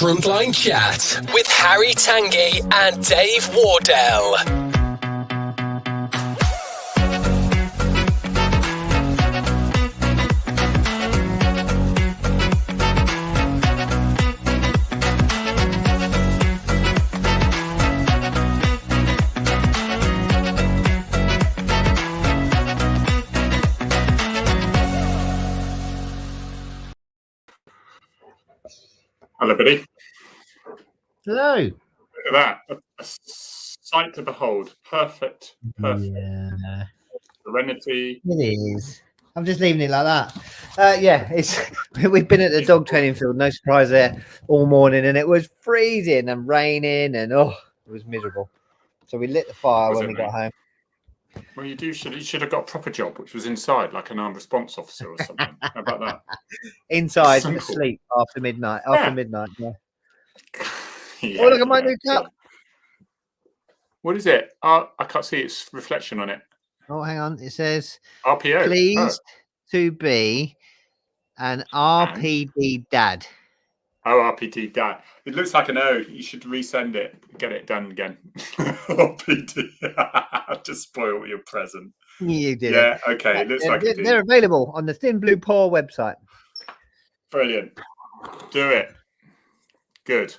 Frontline Chat with Harry Tanguy and Dave Wardell. Hello, buddy. Hello. Look at that. A sight to behold. Perfect. Yeah, Serenity. it is. I'm just leaving it like that. Yeah, we've been at the dog training field, no surprise there, all morning, and it was freezing and raining, and it was miserable. So we lit the fire when we got home. Well, you should have got a proper job, which was inside, like an armed response officer or something. How about that? Inside, Simple. asleep after midnight. Yeah. Yeah, Oh, look at my new cup. What is it? I can't see its reflection on it. Oh, hang on. It says, RPO. pleased to be an RPD dad. Oh, RPD dad. It looks like an O. You should resend it. Get it done again. RPD. Just spoil your present. You did. Yeah, okay. It looks like they're available on the Thin Blue Paw website. Brilliant. Do it. Good.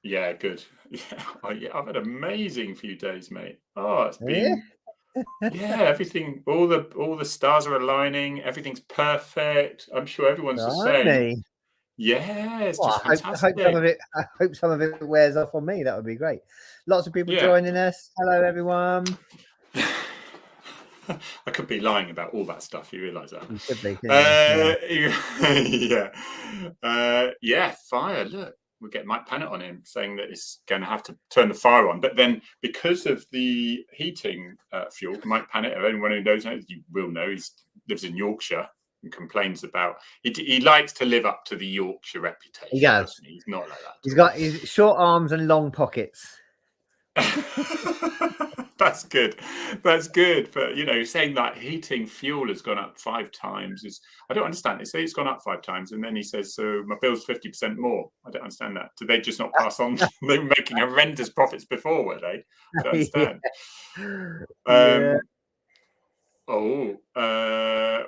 Yeah, good. Yeah, I've had an amazing few days, mate. Oh, it's been everything. All the stars are aligning. Everything's perfect. I'm sure everyone's the same. Yeah, it's just fantastic. I hope some of it wears off on me. That would be great. Lots of people joining us. Hello, everyone. I could be lying about all that stuff. You realise that? You could be. Fire. Look, we'll get Mike Pannett on him saying that it's going to have to turn the fire on. But then, because of the heating fuel, Mike Pannett, if anyone who knows, you will know, he lives in Yorkshire and complains about. He likes to live up to the Yorkshire reputation. He does. He's not like that. He's got his short arms and long pockets. That's good. But saying that heating fuel has gone up 5 times I don't understand. They say it's gone up 5 times, and then he says, so my bill's 50% more. I don't understand that. Did they just not pass on? They were making horrendous profits before, were they? I don't understand.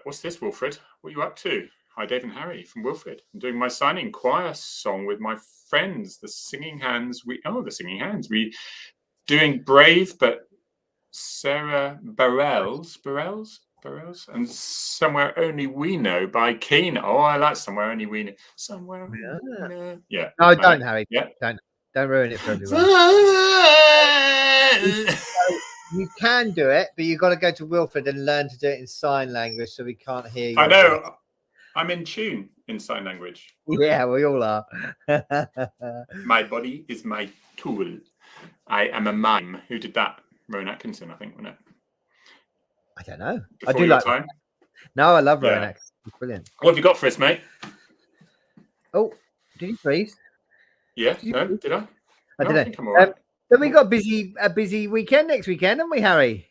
What's this, Wilfred? What are you up to? Hi, Dave and Harry from Wilfred. I'm doing my signing choir song with my friends, the Singing Hands. The Singing Hands. We doing Brave, but Sarah Bareilles, and Somewhere Only We Know by Keane. Oh, I like Somewhere Only We Know. Somewhere. Yeah. No, don't, Harry. Yeah. Don't ruin it for everyone. You can do it, but you've got to go to Wilfred and learn to do it in sign language, so we can't hear you. I know. I'm in tune in sign language. Yeah, we all are. My body is my tool. I am a mime. Who did that? Rowan Atkinson, I think, wasn't it? I don't know. Before I do like time. No, I love Rowan Atkinson. It's brilliant. What have you got for us, mate? Oh, did you freeze? Yeah, did I? I don't know. I think I'm all right. Then we got a busy weekend next weekend, haven't we, Harry?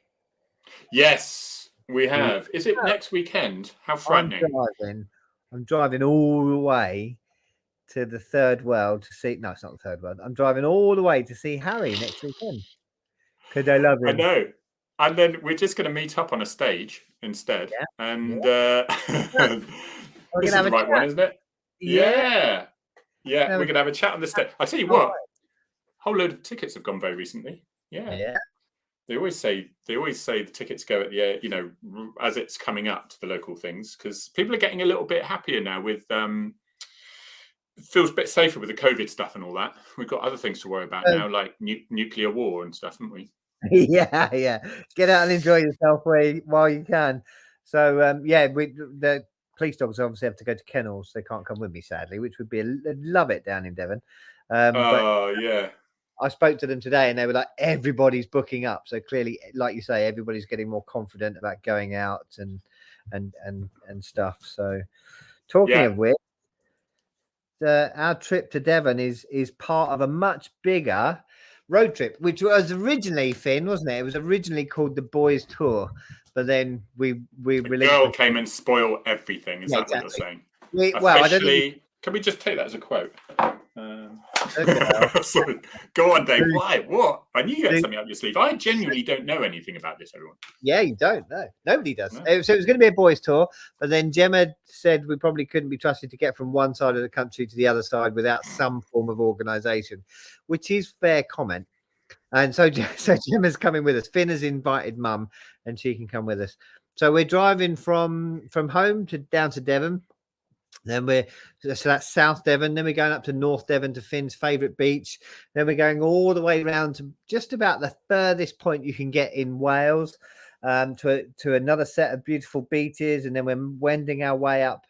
Yes, we have. Is it next weekend? How frightening. I'm driving all the way to the third world to see. No, it's not the third world. I'm driving all the way to see Harry next weekend because I love him. I know. And then we're just going to meet up on a stage instead. Yeah. And we're this is the right one, isn't it? Yeah. We're going to have a chat on the stage. I tell you what, a whole load of tickets have gone very recently. Yeah. They always say the tickets go at the as it's coming up to the local things, because people are getting a little bit happier now with feels a bit safer with the COVID stuff and all that. We've got other things to worry about now, like nuclear war and stuff, haven't we? Yeah. Get out and enjoy yourself while you can. So the police dogs obviously have to go to kennels. They can't come with me, sadly, which would be love it down in Devon. I spoke to them today and they were like, everybody's booking up. So clearly, like you say, everybody's getting more confident about going out and stuff. So talking of which, our trip to Devon is part of a much bigger road trip, which was originally, Finn, wasn't it? It was originally called the Boys Tour, but then we released. Girl came and spoiled everything. Is that what you're saying? I don't think Can we just take that as a quote? Okay. Sorry. Go on, Dave. Why? What? I knew you had something up your sleeve. I genuinely don't know anything about this, everyone. Yeah, you don't know. Nobody does. No. So it was going to be a boys' tour, but then Gemma said we probably couldn't be trusted to get from one side of the country to the other side without some form of organisation, which is fair comment. And so Gemma's coming with us. Finn has invited Mum, and she can come with us. So we're driving from home down to Devon. Then so that's South Devon. Then we're going up to North Devon to Finn's favourite beach. Then we're going all the way around to just about the furthest point you can get in Wales, to another set of beautiful beaches. And then we're wending our way up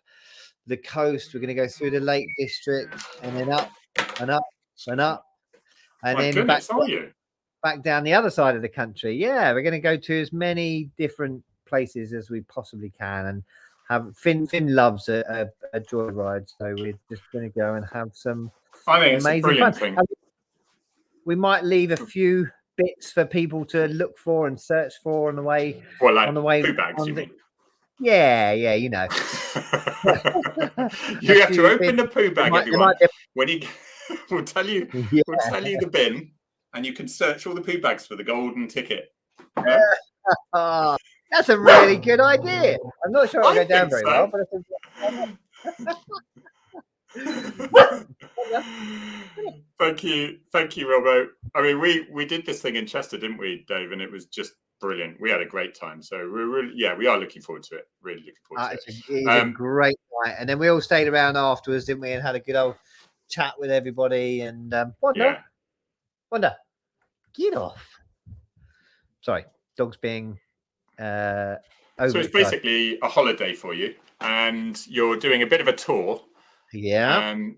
the coast. We're going to go through the Lake District and then up and up and up, and My then goodness, are you? back down the other side of the country. Yeah, we're going to go to as many different places as we possibly can, and have Finn loves a joyride, so we're just going to go and have some I think it's a amazing brilliant fun. thing. We might leave a few bits for people to look for and search for on the way. Well, like on the way, poo bags, you mean? Yeah, you know. You have to open the poo bag, everyone. Be... When you, we'll tell you the bin, and you can search all the poo bags for the golden ticket. Oh, that's a really good idea. I'm not sure it'll go down very well, but thank you, Robbo. I mean, we did this thing in Chester, didn't we, Dave? And it was just brilliant. We had a great time. So we are looking forward to it. Really looking forward to it. It's a great night. And then we all stayed around afterwards, didn't we? And had a good old chat with everybody. And Wanda, get off. Sorry, dog's being so it's basically a holiday for you, and you're doing a bit of a tour. Yeah. And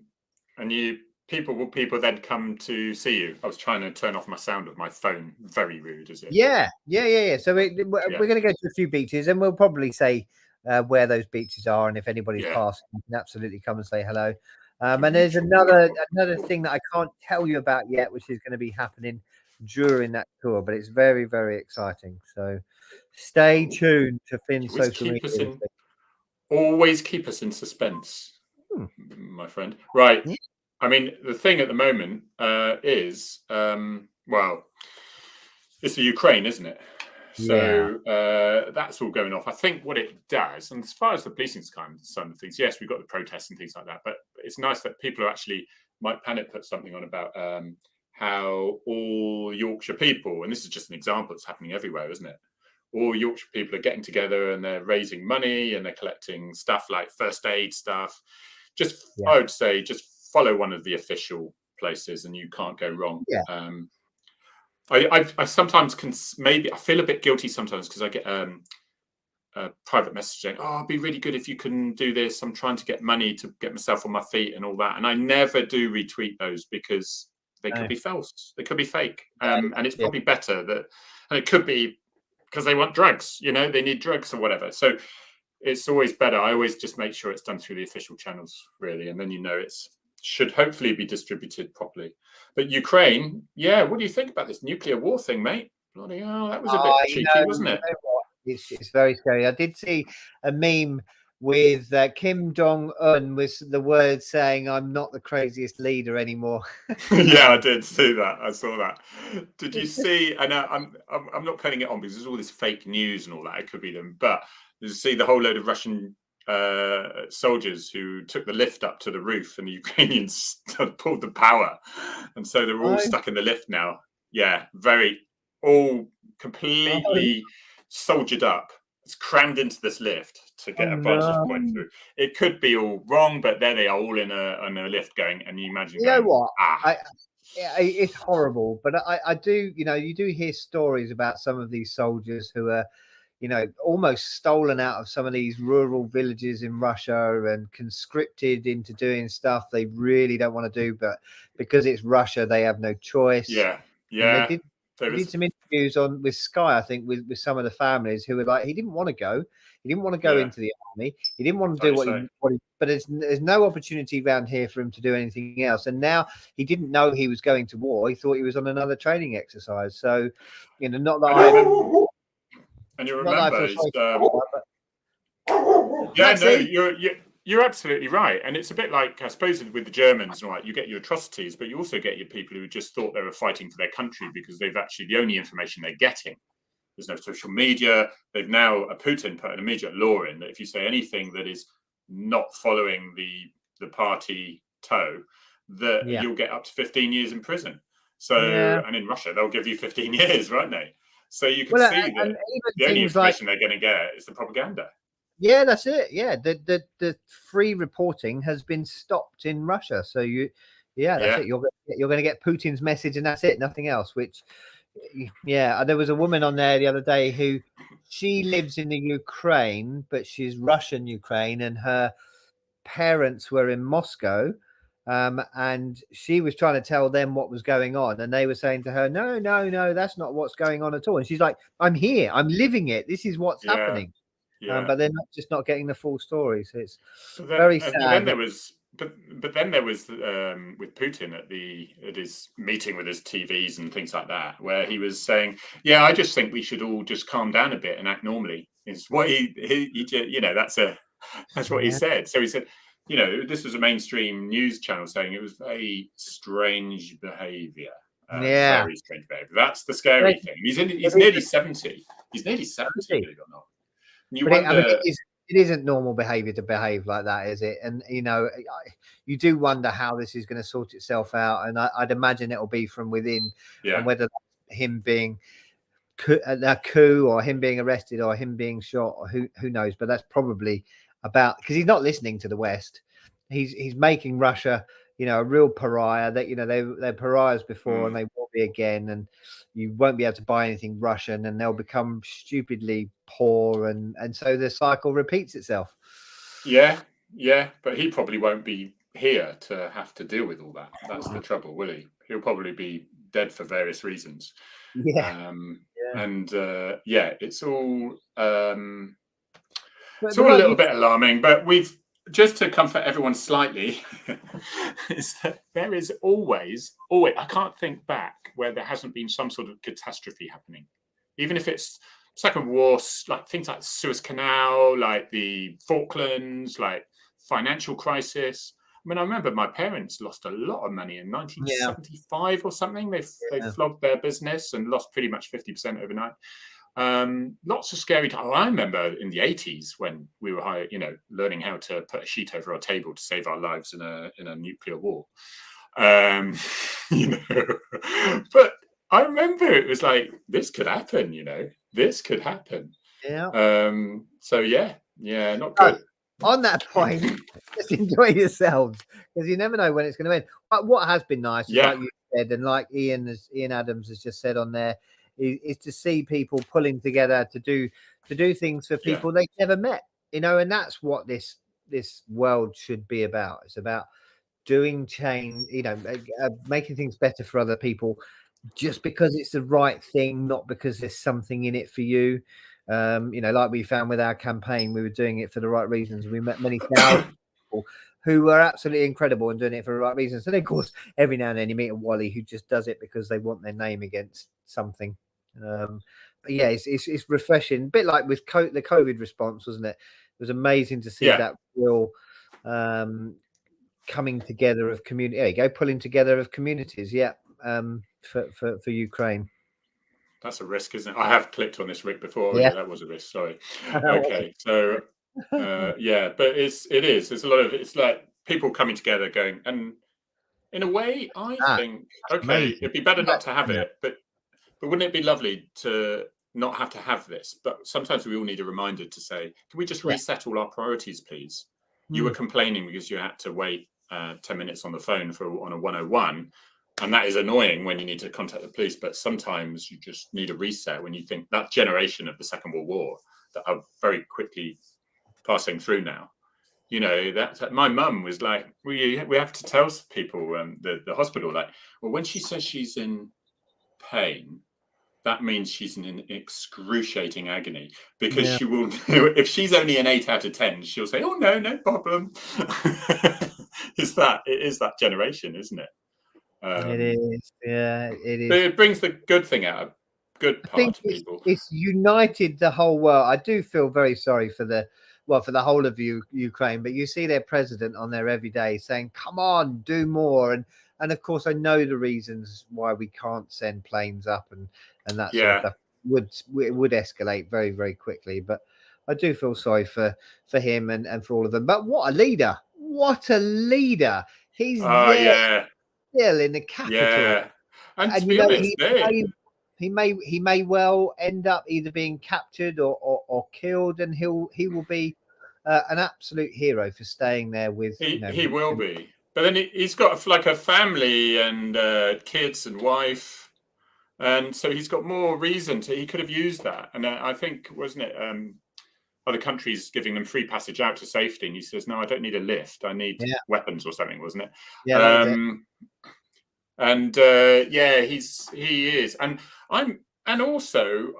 people will then come to see you. I was trying to turn off my sound of my phone. Very rude, is it? Yeah. So we're going to go to a few beaches, and we'll probably say where those beaches are, and if anybody's passing, you can absolutely come and say hello. And there's another thing that I can't tell you about yet, which is going to be happening during that tour, but it's very, very exciting. So stay tuned to Finn's social media. Always keep us in suspense, my friend. Right. Yeah. I mean, the thing at the moment is, it's the Ukraine, isn't it? So that's all going off. I think what it does, and as far as the policing side of things, yes, we've got the protests and things like that, but it's nice that people are actually, Mike Panic put something on about how all Yorkshire people, and this is just an example, it's happening everywhere, isn't it? All Yorkshire people are getting together and they're raising money and they're collecting stuff like first aid stuff. I would say just follow one of the official places and you can't go wrong. Yeah. I sometimes I feel a bit guilty sometimes because I get a private message saying, "Oh, it'd be really good if you can do this. I'm trying to get money to get myself on my feet and all that." And I never do retweet those because they could be false. They could be fake. And it's probably better that, and it could be because they want drugs, they need drugs or whatever. So it's always better. I always just make sure it's done through the official channels, really. And then it's should hopefully be distributed properly. But Ukraine, what do you think about this nuclear war thing, mate? Bloody hell, that was a bit cheeky, wasn't it? It's very scary. I did see a meme with Kim Jong-un with the words saying, "I'm not the craziest leader anymore." Yeah, I did see that. I saw that. Did you see? And I'm not putting it on because there's all this fake news and all that. It could be them, but did you see the whole load of Russian soldiers who took the lift up to the roof, and the Ukrainians pulled the power, and so they're all stuck in the lift now. Yeah, all completely soldiered up. It's crammed into this lift to get a vantage point through. It could be all wrong, but there they are, all in a lift going. And you imagine, know what? It's horrible, but I do. You do hear stories about some of these soldiers who are, almost stolen out of some of these rural villages in Russia and conscripted into doing stuff they really don't want to do, but because it's Russia, they have no choice. Yeah. We did some interviews with Sky, I think, with some of the families who were like, he didn't want to go. He didn't want to go into the army. He didn't want to do what he but there's no opportunity around here for him to do anything else. And now he didn't know he was going to war. He thought he was on another training exercise. So, not that and you remember, You're absolutely right. And it's a bit like, I suppose, with the Germans, right? You get your atrocities, but you also get your people who just thought they were fighting for their country because they've actually, the only information they're getting, there's no social media. They've now, Putin put an immediate law in that if you say anything that is not following the party toe, that you'll get up to 15 years in prison. So, and in Russia, they'll give you 15 years, won't they? So you can see that the only information they're going to get is the propaganda. Yeah, that's it. Yeah, the free reporting has been stopped in Russia. So that's it. You're going to get Putin's message, and that's it. Nothing else. Which, there was a woman on there the other day who she lives in the Ukraine, but she's Russian Ukraine, and her parents were in Moscow. And she was trying to tell them what was going on, and they were saying to her, no, that's not what's going on at all. And she's like, I'm here, I'm living it. This is what's happening. Yeah. But they're not getting the full story, so it's very sad. Then there was, but then there was with Putin at his meeting with his TVs and things like that, where he was saying, "Yeah, I just think we should all just calm down a bit and act normally." Is what he that's what he said. So he said, this was a mainstream news channel saying it was very strange behaviour. Very strange behaviour. That's the scary thing. He's nearly 70. He's nearly 70, believe it or not. It isn't normal behavior to behave like that, is it? And you do wonder how this is going to sort itself out, and I'd imagine it'll be from within, and whether him being a coup or him being arrested or him being shot, or who knows. But that's probably about, because he's not listening to the West. He's making Russia a real pariah, that they're pariahs before and they will be again, and you won't be able to buy anything Russian, and they'll become stupidly poor, and so the cycle repeats itself. But he probably won't be here to have to deal with all that. That's the trouble, will he? He'll probably be dead for various reasons. It's all it's all a little bit alarming, but we've just to comfort everyone slightly, is that there is always, I can't think back where there hasn't been some sort of catastrophe happening. Even if it's Second War, like things like Suez Canal, like the Falklands, like financial crisis. I mean, I remember my parents lost a lot of money in 1975 or something. They flogged their business and lost pretty much 50% overnight. Lots of scary times. I remember in the 80s when we were learning how to put a sheet over our table to save our lives in a nuclear war. But I remember it was like, this could happen, this could happen. Not good. On that point, just enjoy yourselves, because you never know when it's going to end. But what has been nice, like you said, and like Ian Adams has just said on there, is to see people pulling together to do things for people they've never met, and that's what this world should be about. It's about doing change, making things better for other people, just because it's the right thing, not because there's something in it for you. Like we found with our campaign, we were doing it for the right reasons. We met many thousands people who were absolutely incredible and doing it for the right reasons. And of course, every now and then you meet a Wally who just does it because they want their name against something. But it's refreshing, a bit like with the COVID response, wasn't it? It was amazing to see that real coming together of community. There you go, pulling together of communities. For Ukraine. That's a risk, isn't it? I have clicked on this, Rick, before. Yeah, that was a risk. Sorry. Okay, so but it is. There's a lot of. It's like people coming together, going, and in a way, I think it'd be better not to have it, but wouldn't it be lovely to not have to have this? But sometimes we all need a reminder to say, can we just reset all our priorities, please? You were complaining because you had to wait 10 minutes on the phone on a 101. And that is annoying when you need to contact the police. But sometimes you just need a reset when you think that generation of the Second World War that are very quickly passing through now. That my mum was like, we have to tell people, the hospital, like, well, when she says she's in pain, that means she's in excruciating agony, because she will, if she's only an 8 out of 10, she'll say, oh, no problem. It is that generation, isn't it? It is, it is. But it brings the good thing out, good part of people. It's united the whole world. I do feel very sorry for the well, for the whole of Ukraine, but you see their president on there every day saying, "Come on, do more." And of course, I know the reasons why we can't send planes up and that sort of stuff would escalate very, very quickly. But I do feel sorry for him and for all of them. But what a leader! What a leader! He's there still in the capital. Yeah, and to be honest, he may well end up either being captured or killed, and he will be an absolute hero for staying there with. He will be. But then he's got like a family and kids and wife, and so he's got more reason to. He could have used that, and I think, wasn't it, other countries giving them free passage out to safety, and he says, "No, I don't need a lift. I need weapons or something," wasn't it? Yeah. And he is, and also,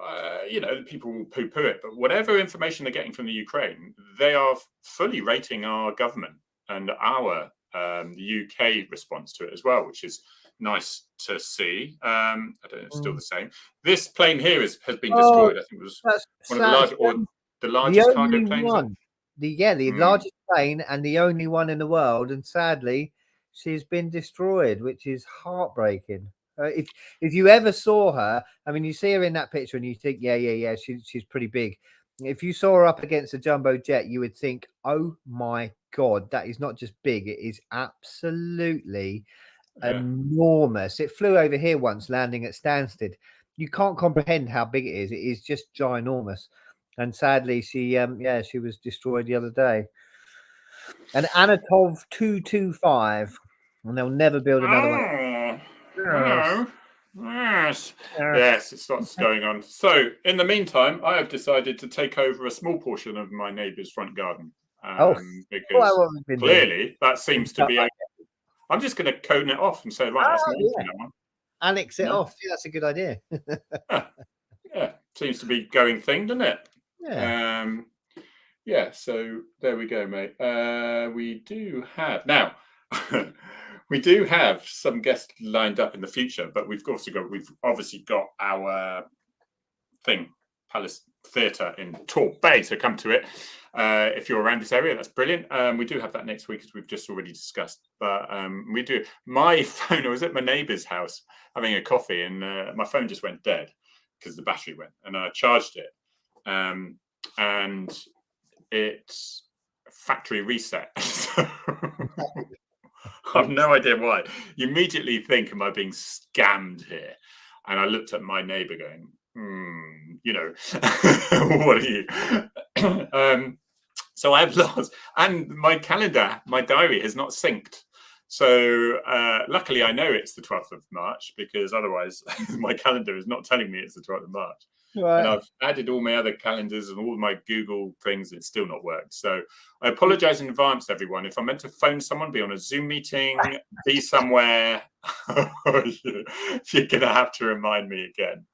people poo-poo it, but whatever information they're getting from the Ukraine, they are fully rating our government and our. The UK response to it as well, which is nice to see. I don't know, it's still the same. This plane here has been destroyed. I think it was one of the largest cargo planes. The largest plane and the only one in the world, and sadly, she's been destroyed, which is heartbreaking. If you ever saw her, I mean, you see her in that picture and you think, she's pretty big. If you saw her up against a jumbo jet, you would think, oh my God, that is not just big, it is absolutely enormous. It flew over here once, landing at Stansted. You can't comprehend how big it is. It is just ginormous. And sadly, she was destroyed the other day. An Anatov 225, and they'll never build another one. Yes, it's what's going on. So, in the meantime, I have decided to take over a small portion of my neighbour's front garden. Because clearly that seems to be. I'm just going to cone it off and say, right, that's one. Annex it off. Yeah, that's a good idea. Seems to be going thing, doesn't it? Yeah. So there we go, mate. We do have now. We do have some guests lined up in the future, but we've obviously got our thing, Palace Theatre in Torbay, so come to it. If you're around this area, that's brilliant. We do have that next week, as we've just already discussed. But we do. My phone, I was at my neighbour's house having a coffee, and my phone just went dead because the battery went, and I charged it, and it's factory reset. I have no idea why. You immediately think, am I being scammed here? And I looked at my neighbour going, what are you? So I've lost, and my calendar, my diary has not synced. So luckily I know it's the 12th of March, because otherwise my calendar is not telling me it's the 12th of March. Right. And I've added all my other calendars and all my Google things, and it's still not worked. So I apologize in advance, everyone. If I'm meant to phone someone, be on a Zoom meeting, be somewhere, you're going to have to remind me again.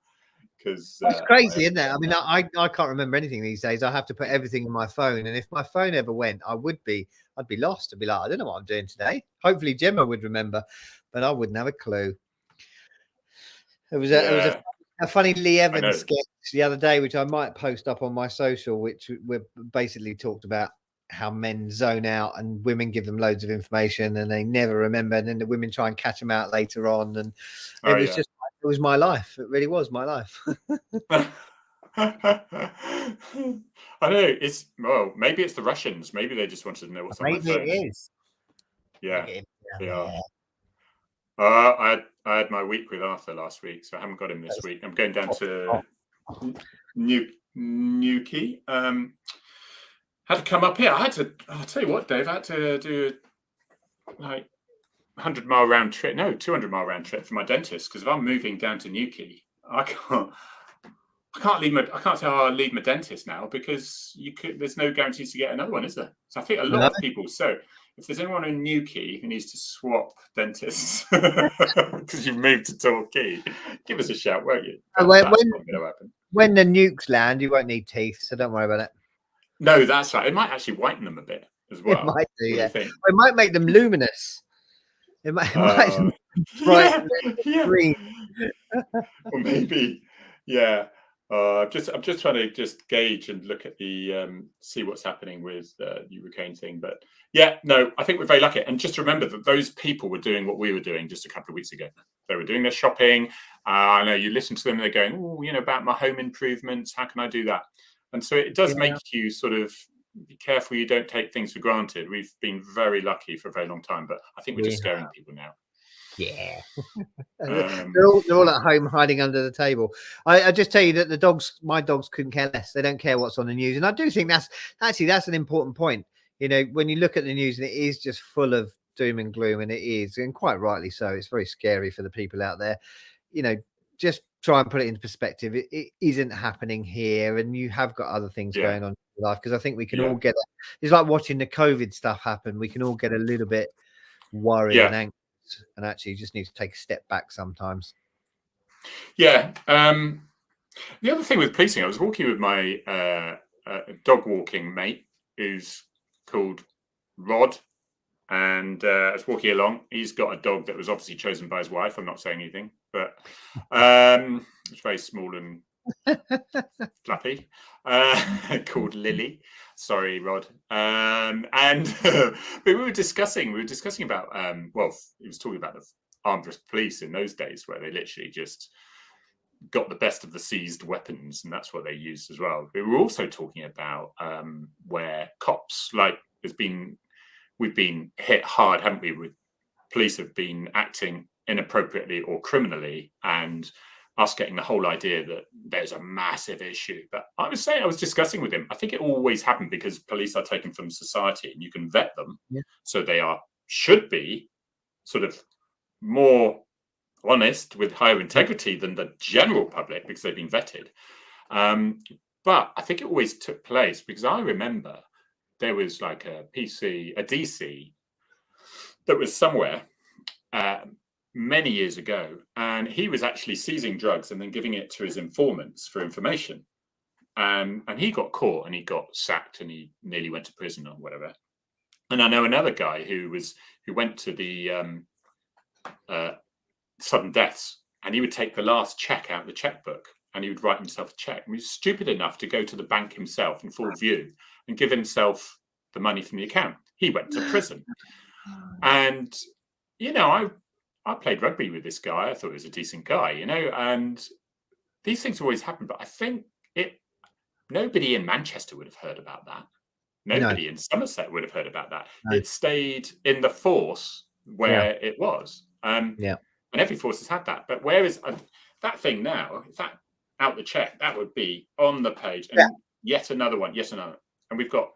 Because that's crazy, isn't it? I mean, I can't remember anything these days. I have to put everything in my phone. And if my phone ever went, I'd be lost. I'd be like, I don't know what I'm doing today. Hopefully Gemma would remember, but I wouldn't have a clue. It was a funny Lee Evans sketch the other day, which I might post up on my social, which we basically talked about how men zone out and women give them loads of information and they never remember. And then the women try and catch them out later on. And it was my life. It really was my life. I know. Maybe it's the Russians. Maybe they just wanted to know what's on my phone. Maybe it is. Yeah. I had my week with Arthur last week, so I haven't got him this week. I'm going down to Newquay. Had to come up here. I'll tell you what, Dave, I had to do like 100-mile round trip. No, 200-mile round trip for my dentist, because if I'm moving down to Newquay, I can't say I'll leave my dentist now, because there's no guarantees to get another one, is there? So I think a lot of people. So if there's anyone in Newquay who needs to swap dentists because you've moved to Torquay, give us a shout, won't you? When the nukes land, you won't need teeth, so don't worry about it. No, that's right. It might actually whiten them a bit as well. It might do, yeah. It might make them luminous. It might bright green. Or maybe, yeah. I'm just trying to just gauge and look at the see what's happening with the Ukraine thing. But yeah, no, I think we're very lucky. And just remember that those people were doing what we were doing just a couple of weeks ago. They were doing their shopping. I know you listen to them, and they're going, oh, about my home improvements. How can I do that? And so it does make you sort of be careful you don't take things for granted. We've been very lucky for a very long time, but I think we're just scaring people now. Yeah. They're all at home hiding under the table. I just tell you that my dogs couldn't care less. They don't care what's on the news. And I do think that's an important point. When you look at the news, and it is just full of doom and gloom, and it is, and quite rightly so. It's very scary for the people out there. Just try and put it into perspective. It isn't happening here, and you have got other things going on in your life, because I think we can all get it's like watching the COVID stuff happen. We can all get a little bit worried and anxious, and actually you just need to take a step back sometimes. The other thing with policing, I was walking with my dog walking mate, who's called Rod, and I was walking along. He's got a dog that was obviously chosen by his wife. I'm not saying anything, but it's very small and fluffy, called Lily. Sorry, Rod. And but we were discussing about he was talking about the armed police in those days, where they literally just got the best of the seized weapons, and that's what they used as well. We were also talking about where cops, like we've been hit hard, haven't we? With police have been acting inappropriately or criminally, and us getting the whole idea that there's a massive issue. But I was discussing with him, I think it always happened because police are taken from society, and you can vet them, so they should be sort of more honest, with higher integrity than the general public, because they've been vetted. But I think it always took place because I remember there was like a DC that was somewhere many years ago, and he was actually seizing drugs and then giving it to his informants for information. And he got caught, and he got sacked, and he nearly went to prison or whatever. And I know another guy who went to the sudden deaths, and he would take the last check out of the checkbook, and he would write himself a check. And he was stupid enough to go to the bank himself in full view and give himself the money from the account. He went to prison. And I played rugby with this guy. I thought he was a decent guy, and these things always happen. But I think nobody in Manchester would have heard about that. Nobody in Somerset would have heard about that. No. It stayed in the force where it was. And every force has had that. But where is that thing now? If that out the check, that would be on the page. And yet another one, And we've got...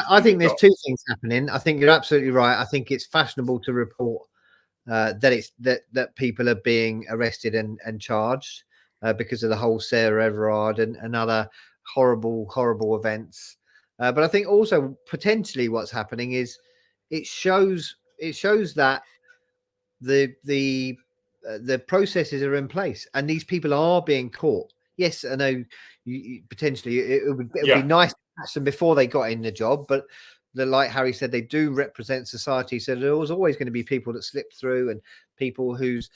I think there's two things happening. I think you're absolutely right. I think it's fashionable to report that people are being arrested and charged because of the whole Sarah Everard and other horrible events. But I think also potentially what's happening is it shows that the processes are in place and these people are being caught. Yes, I know potentially it would be nice to catch them before they got in the job, but like Harry said, they do represent society. So there's always going to be people that slip through and people whose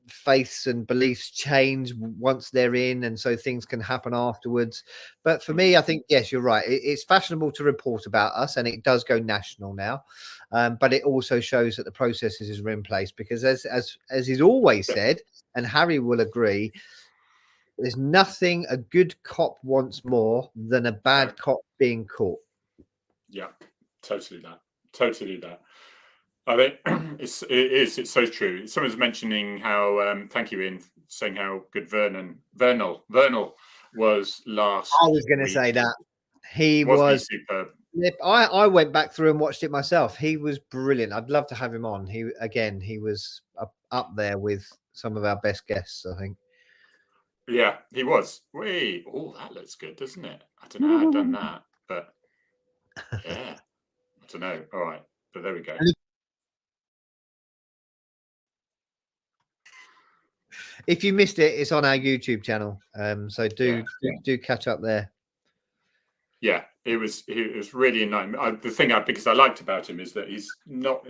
faiths and beliefs change once they're in, and so things can happen afterwards. But for me, I think yes, you're right. It's fashionable to report about us, and it does go national now. But it also shows that the processes are in place, because as is always said, and Harry will agree, there's nothing a good cop wants more than a bad cop being caught. Yeah, totally that. I think it's so true. Someone's mentioning how thank you, Ian, saying how good Vernal was last. I was going to say that he was superb. I went back through and watched it myself. He was brilliant. I'd love to have him on. He was up there with some of our best guests, I think. Yeah, he was. That looks good, doesn't it? I don't know how I've done that, but yeah, I don't know. All right, but there we go. If you missed it, it's on our YouTube channel. So do catch up there. Yeah, it was really nice. The thing because I liked about him is that he's not.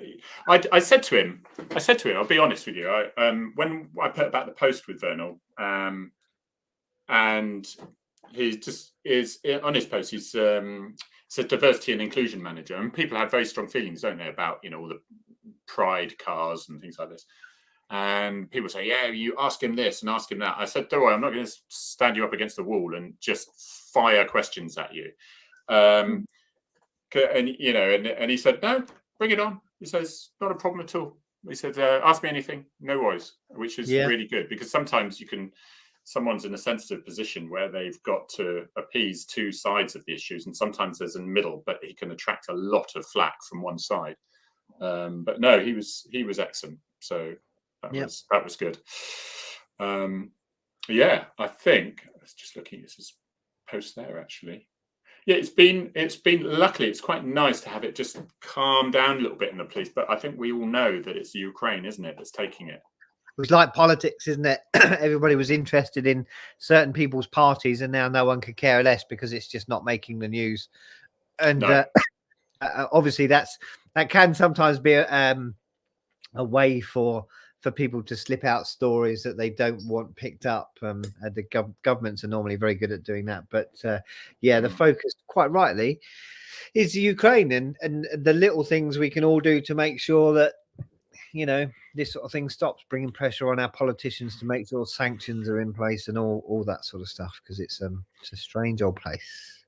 I said to him, I'll be honest with you. When I put about the post with Vernal, and he just is on his post. He's a diversity and inclusion manager, and people have very strong feelings, don't they, about all the pride cars and things like this. And people say, yeah, you ask him this and ask him that. I said, don't worry, I'm not going to stand you up against the wall and just fire questions at you. And he said, no, bring it on. He says, not a problem at all. He said, ask me anything, no worries, which is really good, because sometimes someone's in a sensitive position where they've got to appease two sides of the issues, and sometimes there's a middle, but he can attract a lot of flack from one side. But no, he was excellent. So that was good. I think I was just looking at his post there actually. Yeah, it's been luckily it's quite nice to have it just calm down a little bit in the police, but I think we all know that it's Ukraine, isn't it, that's taking it. It was like politics, isn't it? Everybody was interested in certain people's parties, and now no one could care less because it's just not making the news. And obviously that can sometimes be a way for people to slip out stories that they don't want picked up. The governments are normally very good at doing that. But the focus, quite rightly, is Ukraine and the little things we can all do to make sure that, this sort of thing stops, bringing pressure on our politicians to make sure sanctions are in place and all that sort of stuff, because it's a strange old place.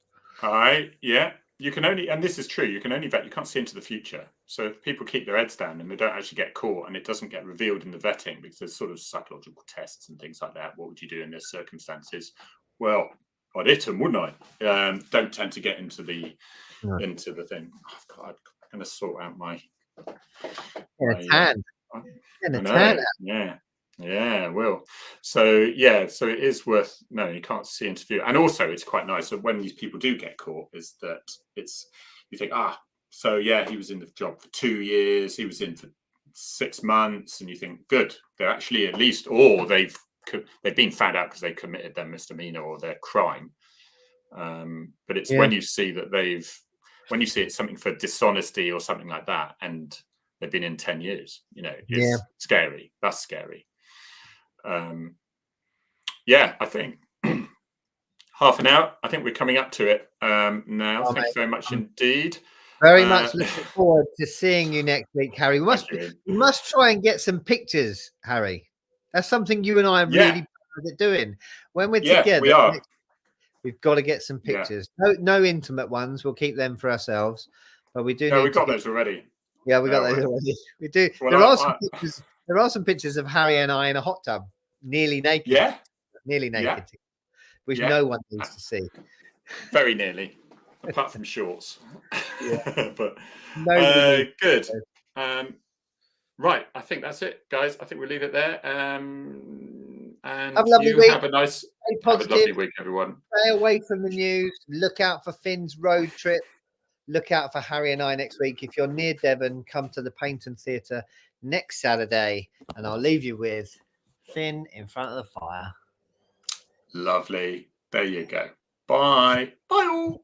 You can only, and this is true, you can only vet, you can't see into the future. So if people keep their heads down and they don't actually get caught and it doesn't get revealed in the vetting, because there's sort of psychological tests and things like that, what would you do in this circumstances? Well, I'd hit them, wouldn't I? Don't tend to get into the thing. Oh, God, I'm going to sort out my tan. Yeah, will. So it is worth. No, you can't see interview, and also it's quite nice that when these people do get caught, is that you think, so he was in the job for 2 years, he was in for 6 months, and you think, good, they're actually at least, or they've been found out because they committed their misdemeanor or their crime. But it's when you see that when you see it's something for dishonesty or something like that, and they've been in 10 years, it's scary. That's scary. I think half an hour. I think we're coming up to it now. Thank you very much indeed. Very much looking forward to seeing you next week, Harry. We must try and get some pictures, Harry. That's something you and I are really bad at doing. When we're together, we are. We've got to get some pictures. No intimate ones. We'll keep them for ourselves. But we do. No, we've got those already. Yeah, we got those already. We do. There are some pictures of Harry and I in a hot tub, nearly naked. Yeah, nearly naked, which no one needs to see. Very nearly, apart from shorts. But good. Right, I think that's it, guys. I think we'll leave it there. And have a lovely week. Have a lovely week, everyone. Stay away from the news. Look out for Finn's road trip. Look out for Harry and I next week. If you're near Devon, come to the Paynton Theatre next Saturday, and I'll leave you with Finn in front of the fire. Lovely. There you go. Bye. Bye all.